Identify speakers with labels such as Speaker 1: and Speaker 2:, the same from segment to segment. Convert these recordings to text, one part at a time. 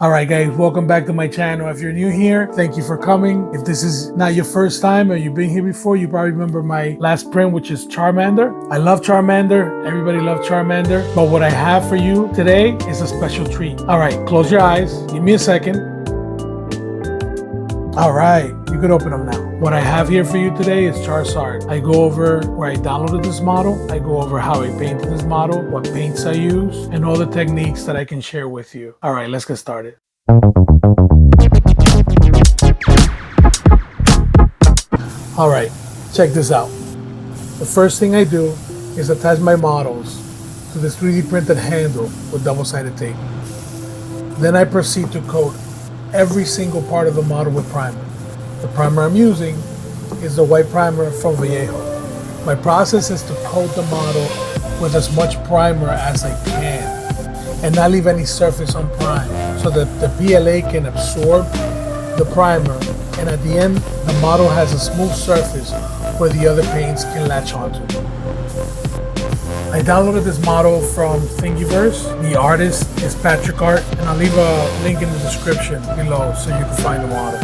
Speaker 1: All right, guys, welcome back to my channel. If you're new here, thank you for coming. If this is not your first time or you've been here before, you probably remember my last print, which is Charmander. I love Charmander. Everybody loves Charmander. But what I have for you today is a special treat. All right, close your eyes. Give me a second. All right, you can open them now. What I have here for you today is Charizard. I go over where I downloaded this model. I go over how I painted this model, what paints I use, and all the techniques that I can share with you. All right, let's get started. All right, check this out. The first thing I do is attach my models to this 3D printed handle with double-sided tape. Then I proceed to coat every single part of the model with primer. The primer I'm using is the white primer from Vallejo. My process is to coat the model with as much primer as I can and not leave any surface unprimed so that the PLA can absorb the primer, and at the end the model has a smooth surface where the other paints can latch onto. I downloaded this model from Thingiverse. The artist is Patrick Art, and I'll leave a link in the description below so you can find the model.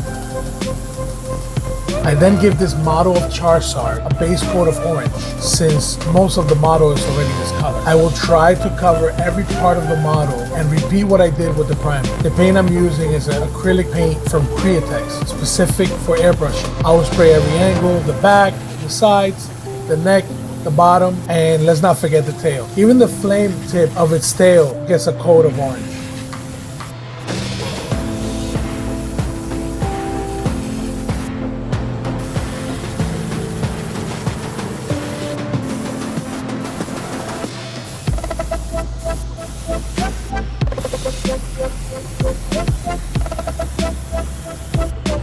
Speaker 1: I then give this model of Charizard a base coat of orange, since most of the model is already this color. I will try to cover every part of the model and repeat what I did with the primer. The paint I'm using is an acrylic paint from Createx, specific for airbrushing. I will spray every angle, the back, the sides, the neck, the bottom, and let's not forget the tail. Even the flame tip of its tail gets a coat of orange.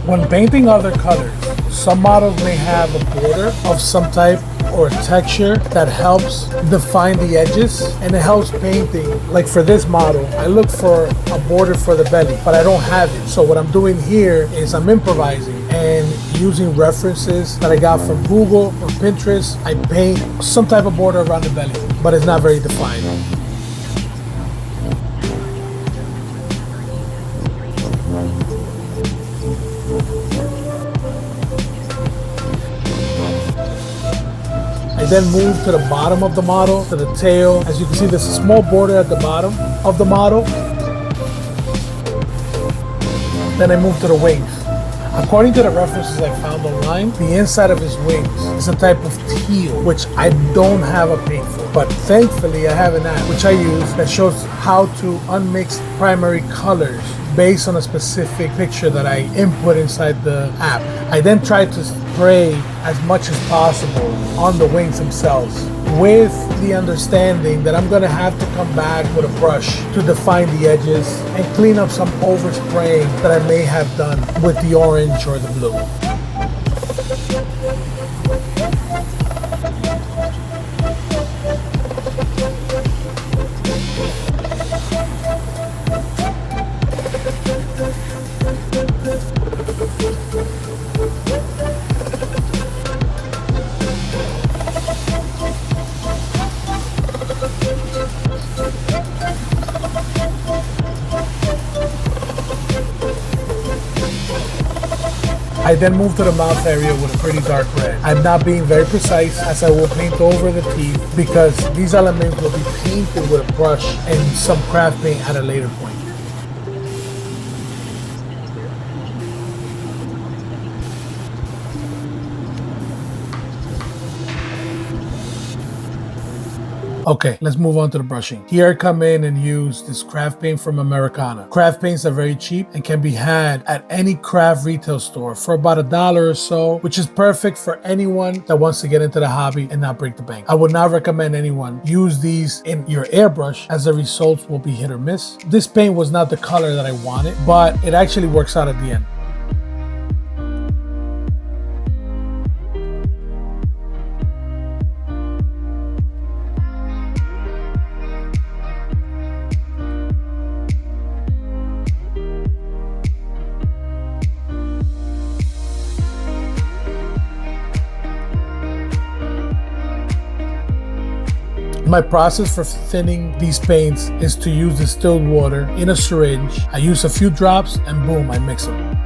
Speaker 1: When painting other colors, some models may have a border of some type or texture that helps define the edges, and it helps painting. Like for this model, I look for a border for the belly, but I don't have it. So what I'm doing here is I'm improvising and using references that I got from Google or Pinterest. I paint some type of border around the belly, but it's not very defined. I then move to the bottom of the model, to the tail. As you can see, there's a small border at the bottom of the model. Then I move to the wings. According to the references I found online, the inside of his wings is a type of teal, which I don't have a paint for. But thankfully, I have an app which I use that shows how to unmix primary colors based on a specific picture that I input inside the app. I then try to spray as much as possible on the wings themselves, with the understanding that I'm gonna have to come back with a brush to define the edges and clean up some overspraying that I may have done with the orange or the blue. I then move to the mouth area with a pretty dark red. I'm not being very precise, as I will paint over the teeth, because these elements will be painted with a brush and some craft paint at a later point. Okay, let's move on to the brushing. Here I come in and use this craft paint from Americana. Craft paints are very cheap and can be had at any craft retail store for about $1 or so, which is perfect for anyone that wants to get into the hobby and not break the bank. I would not recommend anyone use these in your airbrush, as the results will be hit or miss. This paint was not the color that I wanted, but it actually works out at the end. My process for thinning these paints is to use distilled water in a syringe. I use a few drops and boom, I mix them.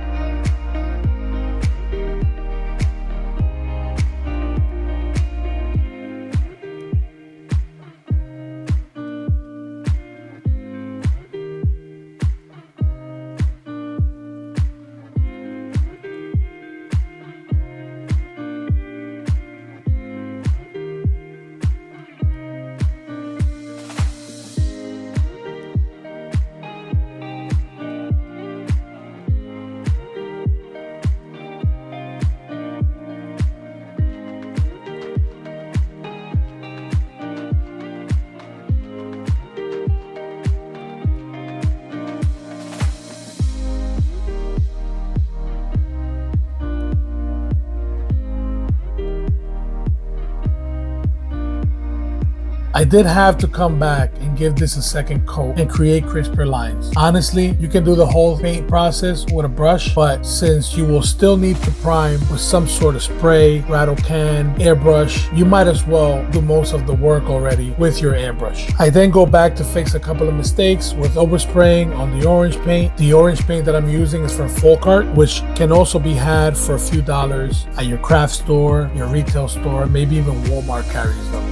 Speaker 1: I did have to come back and give this a second coat and create crisper lines. Honestly, you can do the whole paint process with a brush, but since you will still need to prime with some sort of spray, rattle can, airbrush, you might as well do most of the work already with your airbrush. I then go back to fix a couple of mistakes with overspraying on the orange paint. The orange paint that I'm using is from Folkart, which can also be had for a few dollars at your craft store, your retail store, maybe even Walmart carries them.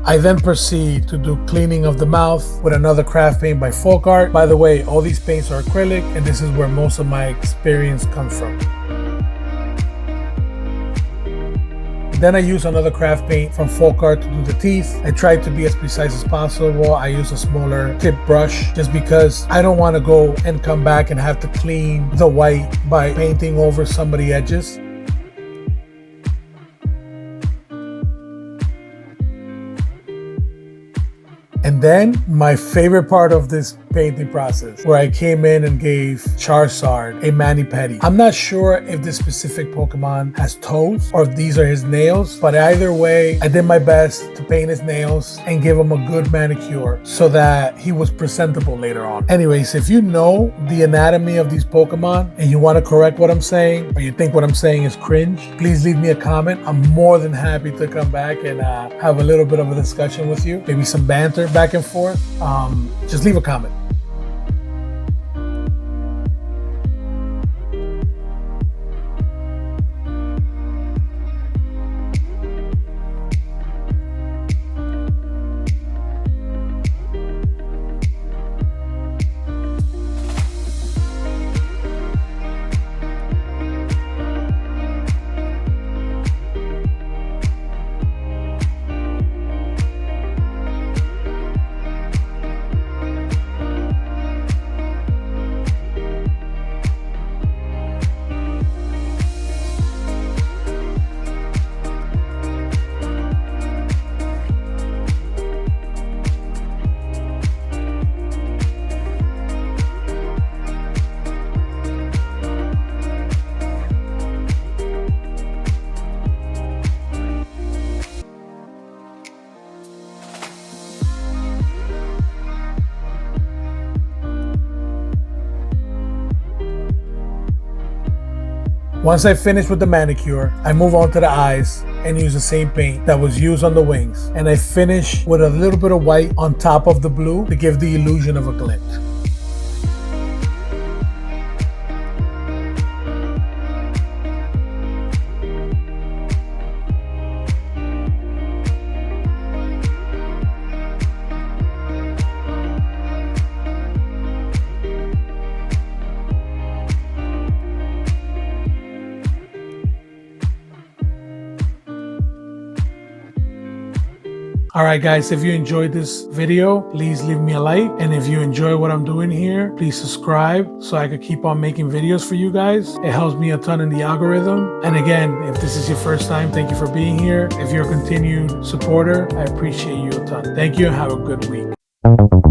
Speaker 1: I then proceed to do cleaning of the mouth with another craft paint by Folkart. By the way, all these paints are acrylic, and this is where most of my experience comes from. Then I use another craft paint from Folkart to do the teeth. I try to be as precise as possible. I use a smaller tip brush just because I don't want to go and come back and have to clean the white by painting over some of the edges. And then my favorite part of this painting process, where I came in and gave Charizard a mani-pedi. I'm not sure if this specific Pokemon has toes or if these are his nails, but either way, I did my best to paint his nails and give him a good manicure so that he was presentable later on. Anyways, if you know the anatomy of these Pokemon and you want to correct what I'm saying, or you think what I'm saying is cringe, please leave me a comment. I'm more than happy to come back and have a little bit of a discussion with you, maybe some banter back and forth. Just leave a comment. Once I finish with the manicure, I move on to the eyes and use the same paint that was used on the wings. And I finish with a little bit of white on top of the blue to give the illusion of a glint. Alright guys, if you enjoyed this video, please leave me a like. And if you enjoy what I'm doing here, please subscribe so I could keep on making videos for you guys. It helps me a ton in the algorithm. And again, if this is your first time, thank you for being here. If you're a continued supporter, I appreciate you a ton. Thank you and have a good week.